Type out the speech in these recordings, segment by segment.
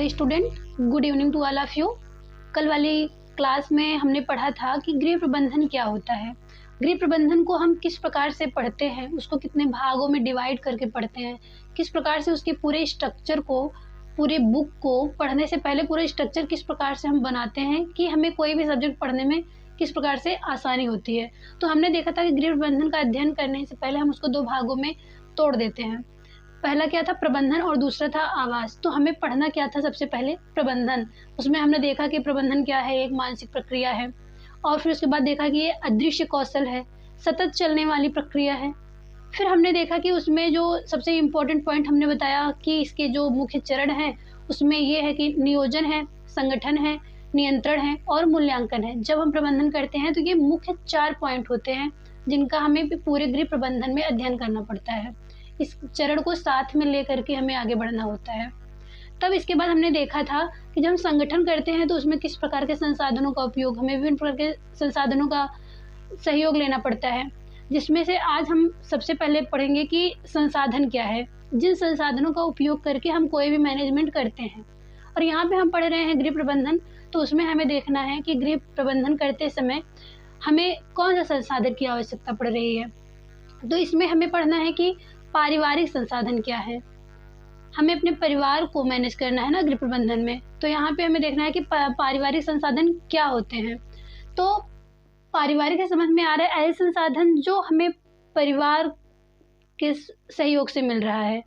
Hello student, good evening to all of you. कल वाली class में हमने पढ़ा था कि गृह प्रबंधन क्या होता है। गृह प्रबंधन को हम किस प्रकार से पढ़ते हैं, उसको कितने भागों में डिवाइड करके पढ़ते हैं, किस प्रकार से उसके पूरे स्ट्रक्चर को, पूरे बुक को पढ़ने से पहले पूरे स्ट्रक्चर किस प्रकार से हम बनाते हैं कि हमें कोई भी सब्जेक्ट पढ़ने में किस प्रकार से आसानी होती है। तो हमने देखा था कि गृह प्रबंधन का अध्ययन करने से पहले हम उसको दो भागों में तोड़ देते हैं। पहला क्या था, प्रबंधन, और दूसरा था आवास। तो हमें पढ़ना क्या था, सबसे पहले प्रबंधन। उसमें हमने देखा कि प्रबंधन क्या है, एक मानसिक प्रक्रिया है, और फिर उसके बाद देखा कि ये अदृश्य कौशल है, सतत चलने वाली प्रक्रिया है। फिर हमने देखा कि उसमें जो सबसे इम्पोर्टेंट पॉइंट हमने बताया कि इसके जो मुख्य चरण हैं उसमें ये है कि नियोजन है, संगठन है, नियंत्रण है और मूल्यांकन है। जब हम प्रबंधन करते हैं तो ये मुख्य 4 पॉइंट होते हैं जिनका हमें पूरे गृह प्रबंधन में अध्ययन करना पड़ता है। इस चरण को साथ में लेकर के हमें आगे बढ़ना होता है। तब इसके बाद हमने देखा था कि जब हम संगठन करते हैं तो उसमें किस प्रकार के संसाधनों का उपयोग, हमें विभिन्न प्रकार के संसाधनों का सहयोग लेना पड़ता है, जिसमें से आज हम सबसे पहले पढ़ेंगे कि संसाधन क्या है, जिन संसाधनों का उपयोग करके हम कोई भी मैनेजमेंट करते हैं। और यहाँ पे हम पढ़ रहे हैं गृह प्रबंधन, तो उसमें हमें देखना है कि गृह प्रबंधन करते समय हमें कौन सा संसाधन की आवश्यकता पड़ रही है। तो इसमें हमें पढ़ना है कि पारिवारिक संसाधन क्या है, हमें अपने परिवार को मैनेज करना है ना गृह प्रबंधन में। तो यहाँ पे हमें देखना है कि पारिवारिक संसाधन क्या होते हैं। तो पारिवारिक समझ में आ रहा है ऐसे संसाधन जो हमें परिवार के सहयोग से मिल रहा है।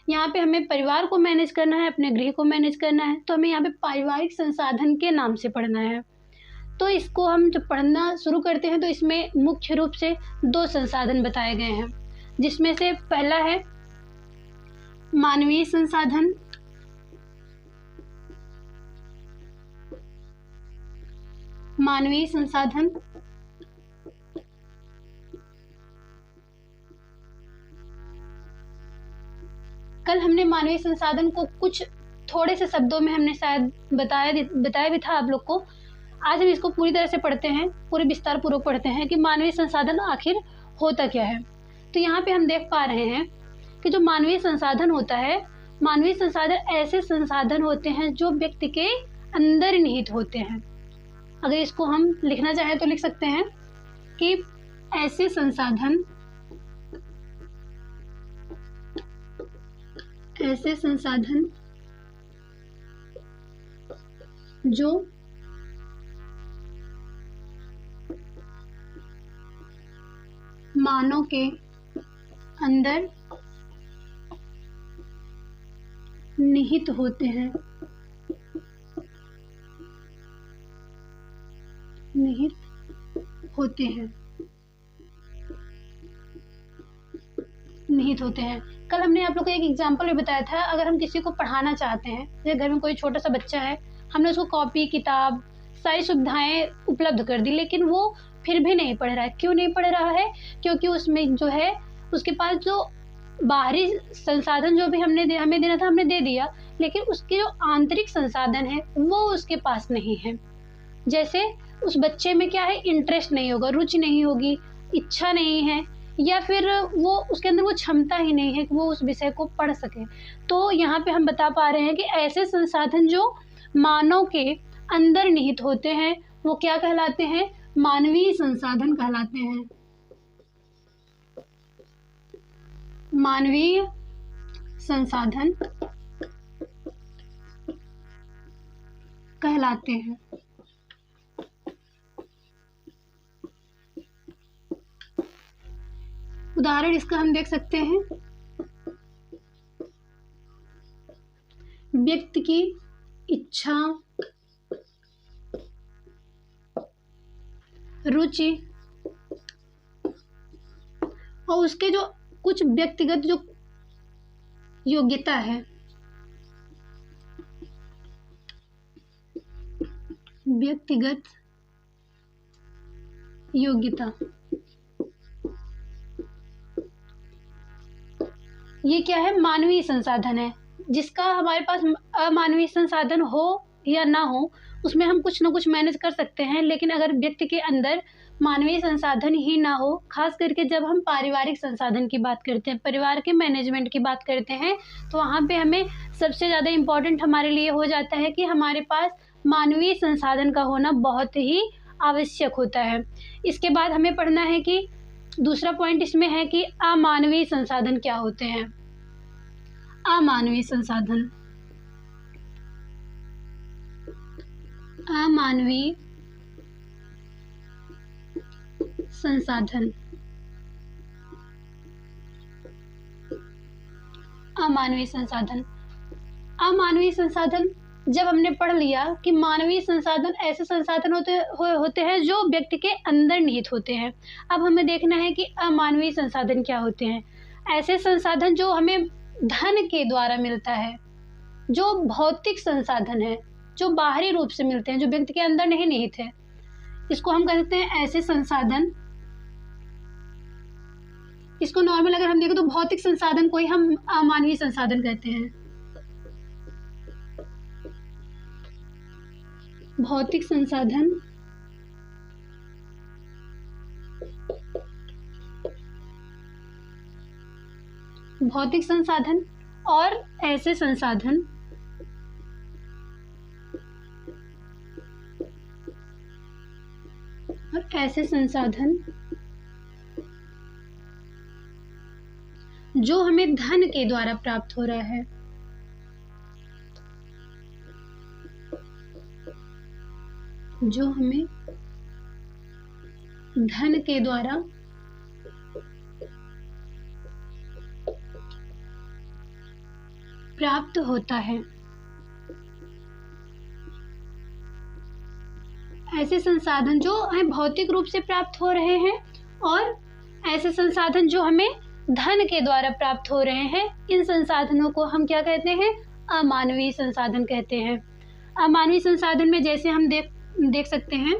यहाँ पे हमें परिवार को मैनेज करना है, अपने गृह को मैनेज करना है, तो हमें यहाँ पे पारिवारिक संसाधन के नाम से पढ़ना है। तो इसको हम जब पढ़ना शुरू करते हैं तो इसमें मुख्य रूप से 2 संसाधन बताए गए हैं, जिसमें से पहला है मानवीय संसाधन, मानवीय संसाधन कल हमने मानवीय संसाधन को कुछ थोड़े से शब्दों में हमने शायद बताया भी था आप लोग को। आज हम इसको पूरी तरह से पढ़ते हैं, पूरे विस्तार पूर्वक पढ़ते हैं कि मानवीय संसाधन आखिर होता क्या है। तो यहाँ पे हम देख पा रहे हैं कि जो मानवीय संसाधन होता है, मानवीय संसाधन ऐसे संसाधन होते हैं जो व्यक्ति के अंदर निहित होते हैं। अगर इसको हम लिखना चाहें तो लिख सकते हैं कि ऐसे संसाधन जो मानव के अंदर निहित होते हैं, कल हमने आप लोग को एक एग्जाम्पल भी बताया था। अगर हम किसी को पढ़ाना चाहते हैं, जैसे घर में कोई छोटा सा बच्चा है, हमने उसको कॉपी, किताब, सारी सुविधाएं उपलब्ध कर दी, लेकिन वो फिर भी नहीं पढ़ रहा है। क्यों नहीं पढ़ रहा है? क्योंकि उसमें जो है उसके पास जो बाहरी संसाधन जो भी हमें देना था हमने दे दिया, लेकिन उसके जो आंतरिक संसाधन है वो उसके पास नहीं है। जैसे उस बच्चे में क्या है, इंटरेस्ट नहीं होगा, रुचि नहीं होगी, इच्छा नहीं है, या फिर वो उसके अंदर वो क्षमता ही नहीं है कि वो उस विषय को पढ़ सके। तो यहाँ पे हम बता पा रहे हैं कि ऐसे संसाधन जो मानव के अंदर निहित होते हैं वो क्या कहलाते हैं, मानवीय संसाधन कहलाते हैं। मानवीय संसाधन कहलाते हैं। उदाहरण इसका हम देख सकते हैं, व्यक्ति की इच्छा, रुचि और उसके जो कुछ व्यक्तिगत जो योग्यता है, व्यक्तिगत योग्यता, ये क्या है, मानवीय संसाधन है। जिसका हमारे पास अमानवीय संसाधन हो या ना हो उसमें हम कुछ ना कुछ मैनेज कर सकते हैं, लेकिन अगर व्यक्ति के अंदर मानवीय संसाधन ही ना हो, खास करके जब हम पारिवारिक संसाधन की बात करते हैं, परिवार के मैनेजमेंट की बात करते हैं, तो वहाँ पे हमें सबसे ज़्यादा इम्पोर्टेंट हमारे लिए हो जाता है कि हमारे पास मानवीय संसाधन का होना बहुत ही आवश्यक होता है। इसके बाद हमें पढ़ना है कि दूसरा पॉइंट इसमें है कि अमानवीय संसाधन क्या होते हैं। अमानवीय संसाधन, अमानवीय संसाधन, अमानवीय संसाधन, अमानवीय संसाधन जब हमने पढ़ लिया कि मानवीय संसाधन ऐसे संसाधन होते हैं जो व्यक्ति के अंदर निहित होते हैं। अब हमें देखना है कि अमानवीय संसाधन क्या होते हैं। ऐसे संसाधन जो हमें धन के द्वारा मिलता है, जो भौतिक संसाधन है, जो बाहरी रूप से मिलते हैं, जो व्यक्ति के अंदर नहीं निहित है, इसको हम कहते हैं ऐसे संसाधन। इसको नॉर्मल अगर हम देखें तो भौतिक संसाधन को ही हम अमानवीय संसाधन कहते हैं। भौतिक संसाधन, भौतिक संसाधन और ऐसे संसाधन जो हमें धन के द्वारा प्राप्त हो रहा है, जो हमें धन के द्वारा प्राप्त होता है। ऐसे संसाधन जो हमें भौतिक रूप से प्राप्त हो रहे हैं और ऐसे संसाधन जो हमें धन के द्वारा प्राप्त हो रहे हैं, इन संसाधनों को हम क्या कहते हैं? अमानवीय संसाधन कहते हैं। अमानवीय संसाधन में जैसे हम देख सकते हैं,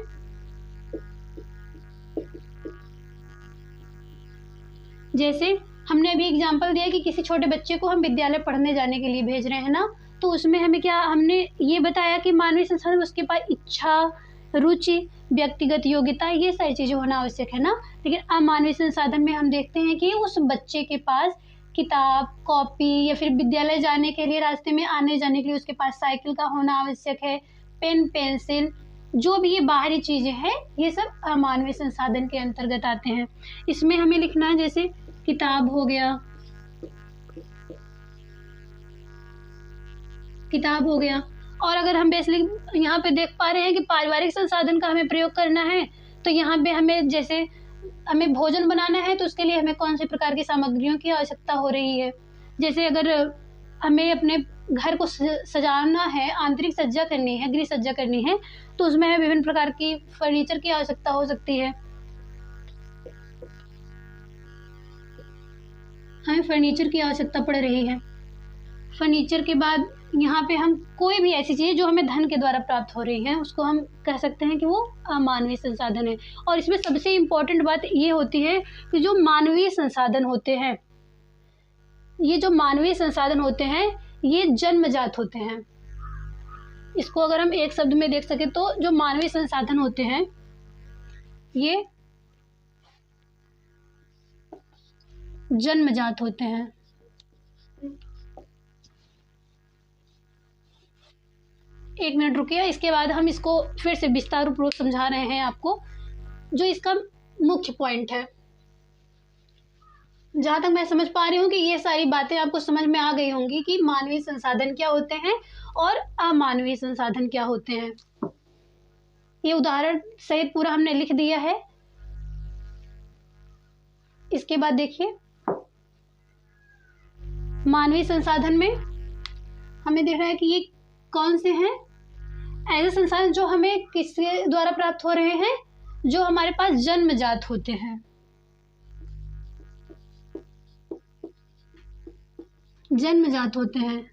जैसे हमने अभी एग्जांपल दिया कि किसी छोटे बच्चे को हम विद्यालय पढ़ने जाने के लिए भेज रहे हैं ना, तो उसमें हमें क्या, हमने ये बताया कि मानवीय संसाधन उसके पास इच्छा, रुचि, व्यक्तिगत योग्यता, ये सारी चीज़ें होना आवश्यक है ना। लेकिन अमानवीय संसाधन में हम देखते हैं कि उस बच्चे के पास किताब, कॉपी या फिर विद्यालय जाने के लिए रास्ते में आने जाने के लिए उसके पास साइकिल का होना आवश्यक है, पेन, पेंसिल, जो भी ये बाहरी चीज़ें हैं, ये सब अमानवीय संसाधन के अंतर्गत आते हैं। इसमें हमें लिखना है जैसे किताब हो गया, किताब हो गया। और अगर हम बेसिकली यहाँ पे देख पा रहे हैं कि पारिवारिक संसाधन का हमें प्रयोग करना है, तो यहाँ पे हमें जैसे हमें भोजन बनाना है तो उसके लिए हमें कौन से प्रकार की सामग्रियों की आवश्यकता हो रही है। जैसे अगर हमें अपने घर को सजाना है, आंतरिक सज्जा करनी है, गृह सज्जा करनी है, तो उसमें हमें विभिन्न प्रकार की फर्नीचर की आवश्यकता हो सकती है। हमें फर्नीचर की आवश्यकता पड़ रही है। फर्नीचर के बाद यहाँ पे हम कोई भी ऐसी चीज़ जो हमें धन के द्वारा प्राप्त हो रही है, उसको हम कह सकते हैं कि वो अमानवीय संसाधन है। और इसमें सबसे इम्पोर्टेंट बात ये होती है कि जो मानवीय संसाधन होते हैं, ये जो मानवीय संसाधन होते हैं, ये जन्मजात होते हैं। इसको अगर हम एक शब्द में देख सके तो जो मानवीय संसाधन होते हैं, ये जन्मजात होते हैं। एक मिनट रुकिए, इसके बाद हम इसको फिर से विस्तार पूर्वक समझा रहे हैं आपको, जो इसका मुख्य पॉइंट है। जहाँ तक मैं समझ पा रही हूँ कि ये सारी बातें आपको समझ में आ गई होंगी कि मानवीय संसाधन क्या होते हैं और अमानवीय संसाधन क्या होते हैं। ये उदाहरण सहित पूरा हमने लिख दिया है। इसके बाद देखिए, मानवीय संसाधन में हमें देख रहा है कि ये कौन से हैं? ऐसे संसाधन जो हमें किसके द्वारा प्राप्त हो रहे हैं? जो हमारे पास जन्मजात होते हैं। जन्मजात होते हैं।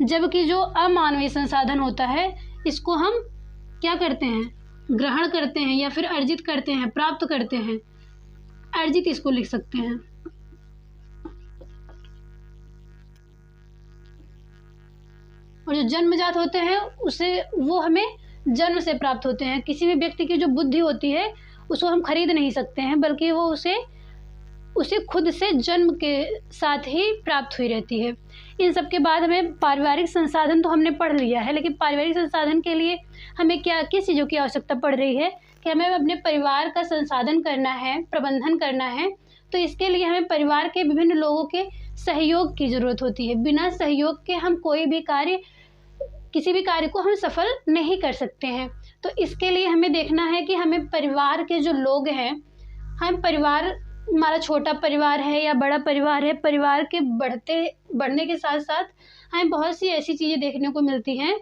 जबकि जो अमानवीय संसाधन होता है, इसको हम क्या करते हैं? ग्रहण करते हैं या फिर अर्जित करते हैं, प्राप्त करते हैं। अर्जित इसको लिख सकते हैं। और जो जन्मजात होते हैं उसे वो हमें जन्म से प्राप्त होते हैं। किसी भी व्यक्ति की जो बुद्धि होती है उसको हम खरीद नहीं सकते हैं, बल्कि वो उसे खुद से जन्म के साथ ही प्राप्त हुई रहती है। इन सब के बाद हमें पारिवारिक संसाधन तो हमने पढ़ लिया है, लेकिन पारिवारिक संसाधन के लिए हमें किस चीज़ों की आवश्यकता पड़ रही है कि हमें अपने परिवार का संसाधन करना है, प्रबंधन करना है। तो इसके लिए हमें परिवार के विभिन्न लोगों के सहयोग की ज़रूरत होती है। बिना सहयोग के हम किसी भी कार्य को हम सफल नहीं कर सकते हैं। तो इसके लिए हमें देखना है कि हमें परिवार के जो लोग हैं, हमारा छोटा परिवार है या बड़ा परिवार है, परिवार के बढ़ने के साथ साथ हमें बहुत सी ऐसी चीज़ें देखने को मिलती हैं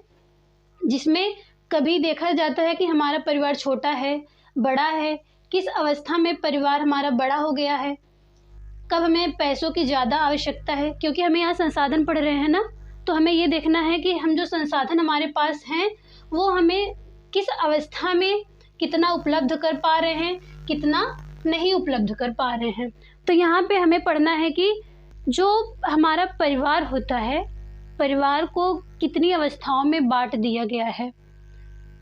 जिसमें कभी देखा जाता है कि हमारा परिवार छोटा है, बड़ा है, किस अवस्था में परिवार हमारा बड़ा हो गया है, कब हमें पैसों की ज़्यादा आवश्यकता है। क्योंकि हमें यहाँ संसाधन पढ़ रहे हैं ना, तो हमें ये देखना है कि हम जो संसाधन हमारे पास हैं वो हमें किस अवस्था में कितना उपलब्ध कर पा रहे हैं, कितना नहीं उपलब्ध कर पा रहे हैं। तो यहाँ पे हमें पढ़ना है कि जो हमारा परिवार होता है, परिवार को कितनी अवस्थाओं में बांट दिया गया है।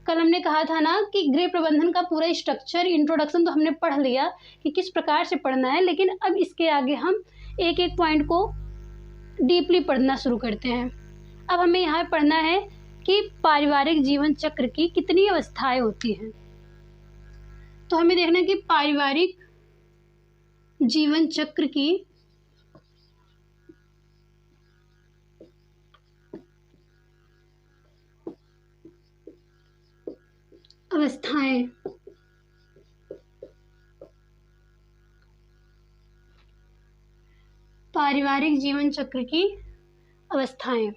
कल हमने कहा था ना कि गृह प्रबंधन का पूरा स्ट्रक्चर, इंट्रोडक्शन तो हमने पढ़ लिया कि किस प्रकार से पढ़ना है, लेकिन अब इसके आगे हम एक एक पॉइंट को डीपली पढ़ना शुरू करते हैं। अब हमें यहाँ पढ़ना है कि पारिवारिक जीवन चक्र की कितनी अवस्थाएं होती हैं। तो हमें देखना है कि पारिवारिक जीवन चक्र की अवस्थाएं, पारिवारिक जीवन चक्र की अवस्थाएं।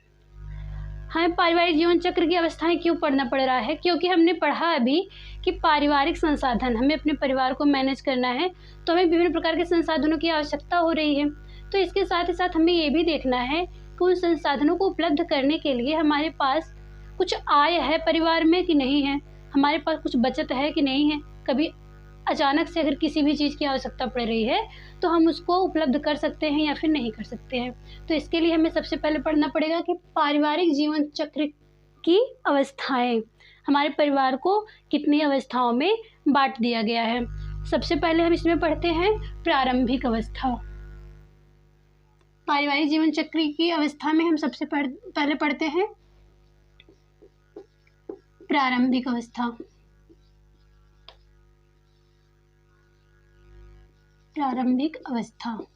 हमें पारिवारिक जीवन चक्र की अवस्थाएं क्यों पढ़ना पड़ रहा है? क्योंकि हमने पढ़ा अभी कि पारिवारिक संसाधन, हमें अपने परिवार को मैनेज करना है तो हमें विभिन्न प्रकार के संसाधनों की आवश्यकता हो रही है। तो इसके साथ ही साथ हमें ये भी देखना है कि उन संसाधनों को उपलब्ध करने के लिए हमारे पास कुछ आय है परिवार में कि नहीं है, हमारे पास कुछ बचत है कि नहीं है। कभी अचानक से अगर किसी भी चीज़ की आवश्यकता पड़ रही है तो हम उसको उपलब्ध कर सकते हैं या फिर नहीं कर सकते हैं। तो इसके लिए हमें सबसे पहले पढ़ना पड़ेगा कि पारिवारिक जीवन चक्र की अवस्थाएं, हमारे परिवार को कितनी अवस्थाओं में बांट दिया गया है। सबसे पहले हम इसमें पढ़ते हैं प्रारंभिक अवस्था। पारिवारिक जीवन चक्र की अवस्था में हम सबसे पहले पढ़ते हैं प्रारंभिक अवस्था। प्रारंभिक अवस्था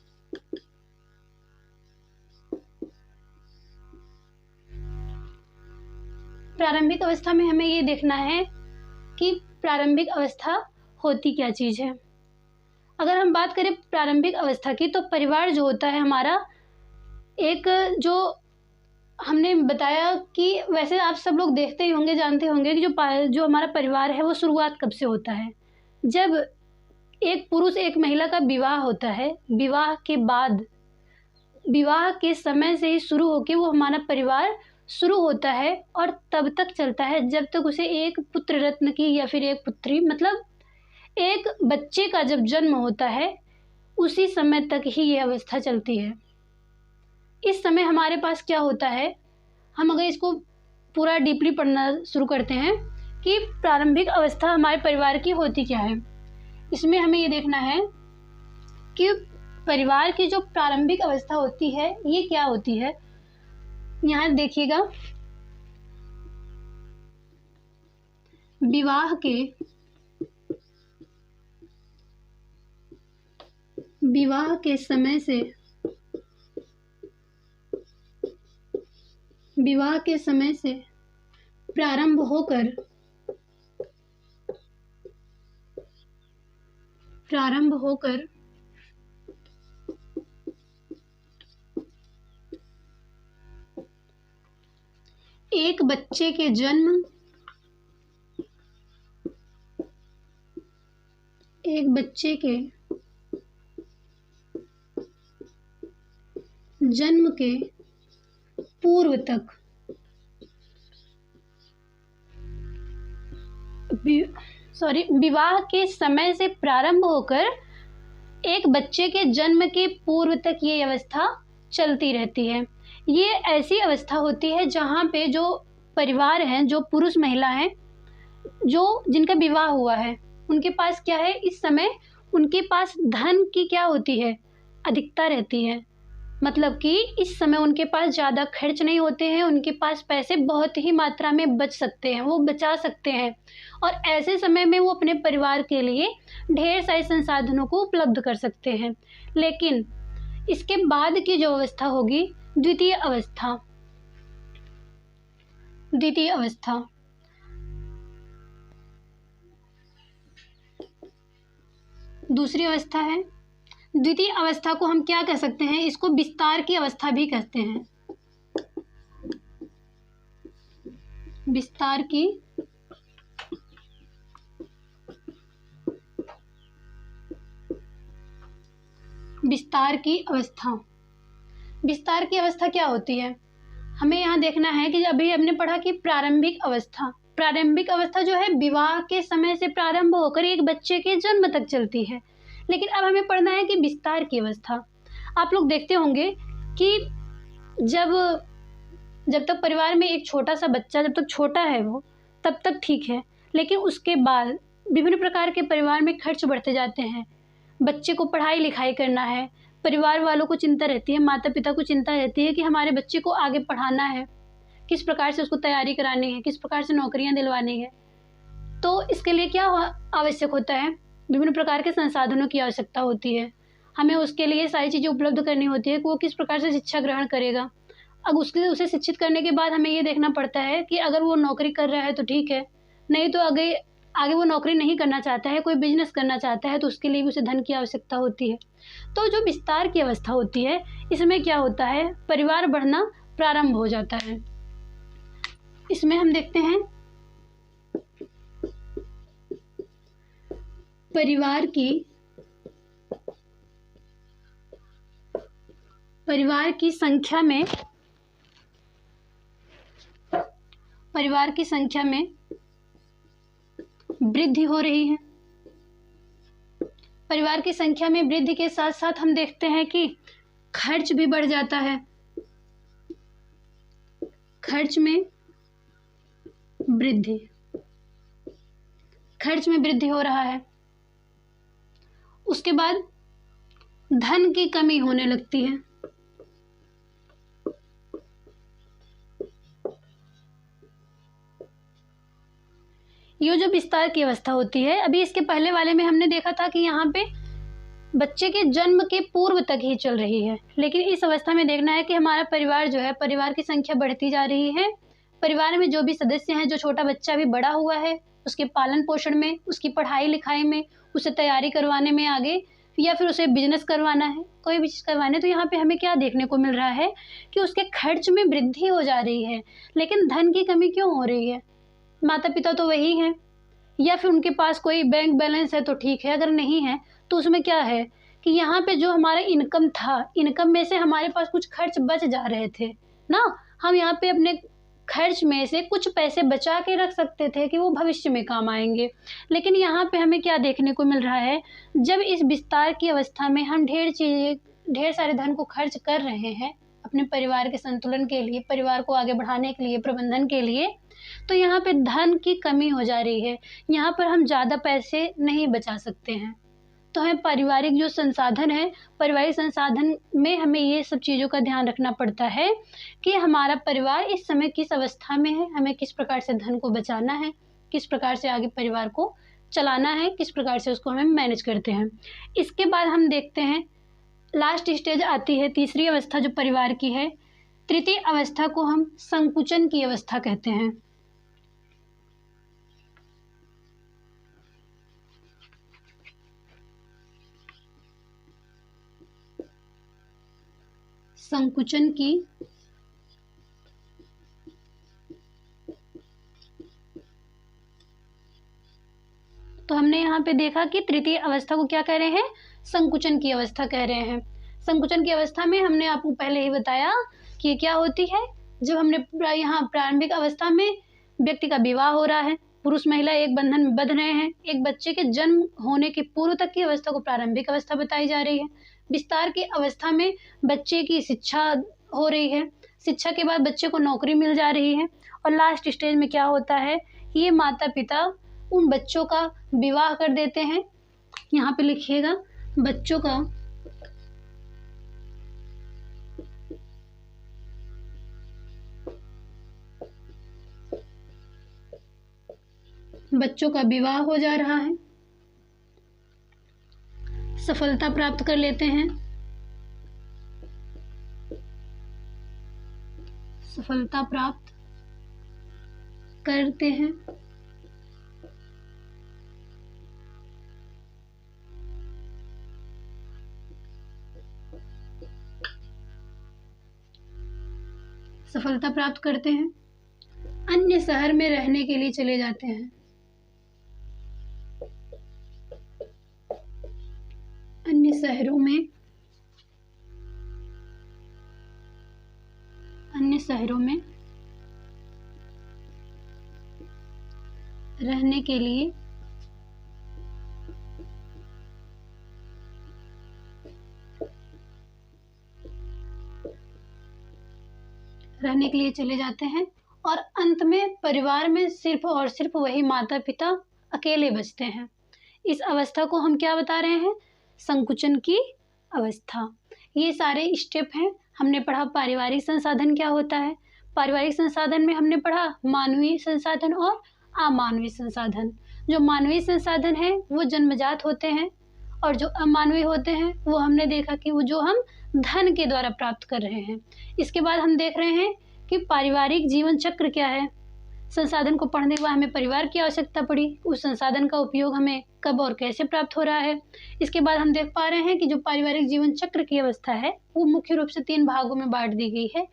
प्रारंभिक अवस्था में हमें ये देखना है कि प्रारंभिक अवस्था होती क्या चीज़ है। अगर हम बात करें प्रारंभिक अवस्था की, तो परिवार जो होता है हमारा, एक जो हमने बताया कि वैसे आप सब लोग देखते ही होंगे, जानते होंगे कि जो हमारा परिवार है वो शुरुआत कब से होता है। जब एक पुरुष एक महिला का विवाह होता है, विवाह के बाद, विवाह के समय से ही शुरू होकर वो हमारा परिवार शुरू होता है और तब तक चलता है जब तक उसे एक पुत्र रत्न की या फिर एक पुत्री, मतलब एक बच्चे का जब जन्म होता है उसी समय तक ही ये अवस्था चलती है। इस समय हमारे पास क्या होता है, हम अगर इसको पूरा डीपली पढ़ना शुरू करते हैं कि प्रारंभिक अवस्था हमारे परिवार की होती क्या है। इसमें हमें ये देखना है कि परिवार की जो प्रारंभिक अवस्था होती है ये क्या होती है। यहाँ देखिएगा, विवाह के समय से प्रारंभ होकर एक बच्चे के जन्म के पूर्व तक, विवाह के समय से प्रारंभ होकर एक बच्चे के जन्म के पूर्व तक ये अवस्था चलती रहती है। ये ऐसी अवस्था होती है जहाँ पे जो परिवार हैं, जो पुरुष महिला हैं, जो जिनका विवाह हुआ है, उनके पास क्या है इस समय, उनके पास धन की क्या होती है, अधिकता रहती है। मतलब कि इस समय उनके पास ज़्यादा खर्च नहीं होते हैं, उनके पास पैसे बहुत ही मात्रा में बच सकते हैं, वो बचा सकते हैं, और ऐसे समय में वो अपने परिवार के लिए ढेर सारे संसाधनों को उपलब्ध कर सकते हैं। लेकिन इसके बाद की जो अवस्था होगी, द्वितीय अवस्था, द्वितीय अवस्था दूसरी अवस्था है। द्वितीय अवस्था को हम क्या कह सकते हैं, इसको विस्तार की अवस्था भी कहते हैं। विस्तार की अवस्था। विस्तार की अवस्था क्या होती है, हमें यहाँ देखना है कि अभी हमने पढ़ा कि प्रारंभिक अवस्था, प्रारंभिक अवस्था जो है विवाह के समय से प्रारंभ होकर एक बच्चे के जन्म तक चलती है। लेकिन अब हमें पढ़ना है कि विस्तार की अवस्था। आप लोग देखते होंगे कि जब तक परिवार में एक छोटा सा बच्चा जब तक छोटा है वो तब तक ठीक है, लेकिन उसके बाद विभिन्न प्रकार के परिवार में खर्च बढ़ते जाते हैं। बच्चे को पढ़ाई लिखाई करना है, परिवार वालों को चिंता रहती है, माता पिता को चिंता रहती है कि हमारे बच्चे को आगे पढ़ाना है, किस प्रकार से उसको तैयारी करानी है, किस प्रकार से नौकरियां दिलवानी है। तो इसके लिए क्या आवश्यक होता है, विभिन्न प्रकार के संसाधनों की आवश्यकता होती है। हमें उसके लिए सारी चीज़ें उपलब्ध करनी होती है कि वो किस प्रकार से शिक्षा ग्रहण करेगा। अब उसे शिक्षित करने के बाद हमें ये देखना पड़ता है कि अगर वो नौकरी कर रहा है तो ठीक है, नहीं तो आगे वो नौकरी नहीं करना चाहता है, कोई बिजनेस करना चाहता है, तो उसके लिए भी उसे धन की आवश्यकता होती है। तो जो विस्तार की अवस्था होती है, इसमें क्या होता है, परिवार बढ़ना प्रारंभ हो जाता है। इसमें हम देखते हैं परिवार की संख्या में वृद्धि हो रही है। परिवार की संख्या में वृद्धि के साथ साथ हम देखते हैं कि खर्च भी बढ़ जाता है। खर्च में वृद्धि हो रहा है। उसके बाद धन की कमी होने लगती है। ये जो विस्तार की अवस्था होती है, अभी इसके पहले वाले में हमने देखा था कि यहाँ पे बच्चे के जन्म के पूर्व तक ही चल रही है, लेकिन इस अवस्था में देखना है कि हमारा परिवार जो है, परिवार की संख्या बढ़ती जा रही है। परिवार में जो भी सदस्य हैं, जो छोटा बच्चा भी बड़ा हुआ है, उसके पालन पोषण में, उसकी पढ़ाई लिखाई में, उसे तैयारी करवाने में आगे, या फिर उसे बिजनेस करवाना है, कोई भी चीज़ करवाना है, तो यहाँ पे हमें क्या देखने को मिल रहा है कि उसके खर्च में वृद्धि हो जा रही है। लेकिन धन की कमी क्यों हो रही है, माता पिता तो वही हैं, या फिर उनके पास कोई बैंक बैलेंस है तो ठीक है, अगर नहीं है तो उसमें क्या है कि यहाँ पे जो हमारा इनकम था, इनकम में से हमारे पास कुछ खर्च बच जा रहे थे ना, हम यहाँ पे अपने खर्च में से कुछ पैसे बचा के रख सकते थे कि वो भविष्य में काम आएंगे। लेकिन यहाँ पे हमें क्या देखने को मिल रहा है, जब इस विस्तार की अवस्था में हम ढेर सारे धन को खर्च कर रहे हैं अपने परिवार के संतुलन के लिए, परिवार को आगे बढ़ाने के लिए, प्रबंधन के लिए, तो यहाँ पे धन की कमी हो जा रही है। यहाँ पर हम ज़्यादा पैसे नहीं बचा सकते हैं। तो हमें पारिवारिक जो संसाधन है, पारिवारिक संसाधन में हमें ये सब चीज़ों का ध्यान रखना पड़ता है कि हमारा परिवार इस समय किस अवस्था में है, हमें किस प्रकार से धन को बचाना है, किस प्रकार से आगे परिवार को चलाना है, किस प्रकार से उसको हमें मैनेज करते हैं। इसके बाद हम देखते हैं लास्ट स्टेज आती है, तीसरी अवस्था जो परिवार की है। तृतीय अवस्था को हम संकुचन की अवस्था कहते हैं। संकुचन की तो हमने यहाँ पे देखा कि तृतीय अवस्था को क्या कह रहे हैं, संकुचन की अवस्था कह रहे हैं। संकुचन की अवस्था में हमने आपको पहले ही बताया कि क्या होती है, जब हमने यहाँ प्रारंभिक अवस्था में व्यक्ति का विवाह हो रहा है, पुरुष महिला एक बंधन में बंध रहे हैं, एक बच्चे के जन्म होने के पूर्व तक की अवस्था को प्रारंभिक अवस्था बताई जा रही है। विस्तार की अवस्था में बच्चे की शिक्षा हो रही है, शिक्षा के बाद बच्चे को नौकरी मिल जा रही है, और लास्ट स्टेज में क्या होता है, ये माता पिता उन बच्चों का विवाह कर देते हैं। यहाँ पे लिखिएगा, बच्चों का विवाह हो जा रहा है, सफलता प्राप्त कर लेते हैं, सफलता प्राप्त करते हैं। सफलता प्राप्त करते हैं, अन्य शहर में रहने के लिए चले जाते हैं, अन्य शहरों में रहने के लिए चले जाते हैं, और अंत में परिवार में सिर्फ और सिर्फ वही माता पिता अकेले बचते हैं। इस अवस्था को हम क्या बता रहे हैं, संकुचन की अवस्था। ये सारे स्टेप हैं। हमने पढ़ा पारिवारिक संसाधन क्या होता है, पारिवारिक संसाधन में हमने पढ़ा मानवीय संसाधन और अमानवीय संसाधन। जो मानवीय संसाधन है वो जन्मजात होते हैं, और जो अमानवीय होते हैं वो हमने देखा कि वो जो हम धन के द्वारा प्राप्त कर रहे हैं। इसके बाद हम देख रहे हैं कि पारिवारिक जीवन चक्र क्या है। संसाधन को पढ़ने के बाद हमें परिवार की आवश्यकता पड़ी, उस संसाधन का उपयोग हमें कब और कैसे प्राप्त हो रहा है। इसके बाद हम देख पा रहे हैं कि जो पारिवारिक जीवन चक्र की अवस्था है वो मुख्य रूप से 3 भागों में बांट दी गई है,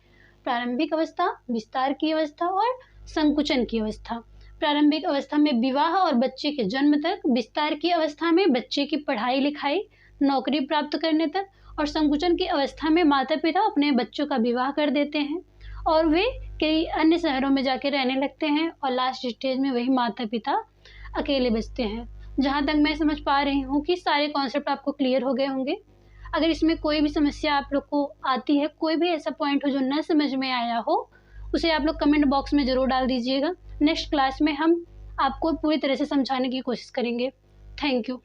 प्रारंभिक अवस्था, विस्तार की अवस्था और संकुचन की अवस्था। प्रारंभिक अवस्था में विवाह और बच्चे के जन्म तक, विस्तार की अवस्था में बच्चे की पढ़ाई लिखाई, नौकरी प्राप्त करने तक, और संकुचन की अवस्था में माता पिता अपने बच्चों का विवाह कर देते हैं और वे कई अन्य शहरों में जाके रहने लगते हैं, और लास्ट स्टेज में वही माता पिता अकेले बचते हैं। जहाँ तक मैं समझ पा रही हूँ कि सारे कॉन्सेप्ट आपको क्लियर हो गए होंगे। अगर इसमें कोई भी समस्या आप लोग को आती है, कोई भी ऐसा पॉइंट हो जो न समझ में आया हो, उसे आप लोग कमेंट बॉक्स में ज़रूर डाल दीजिएगा। नेक्स्ट क्लास में हम आपको पूरी तरह से समझाने की कोशिश करेंगे। Thank you.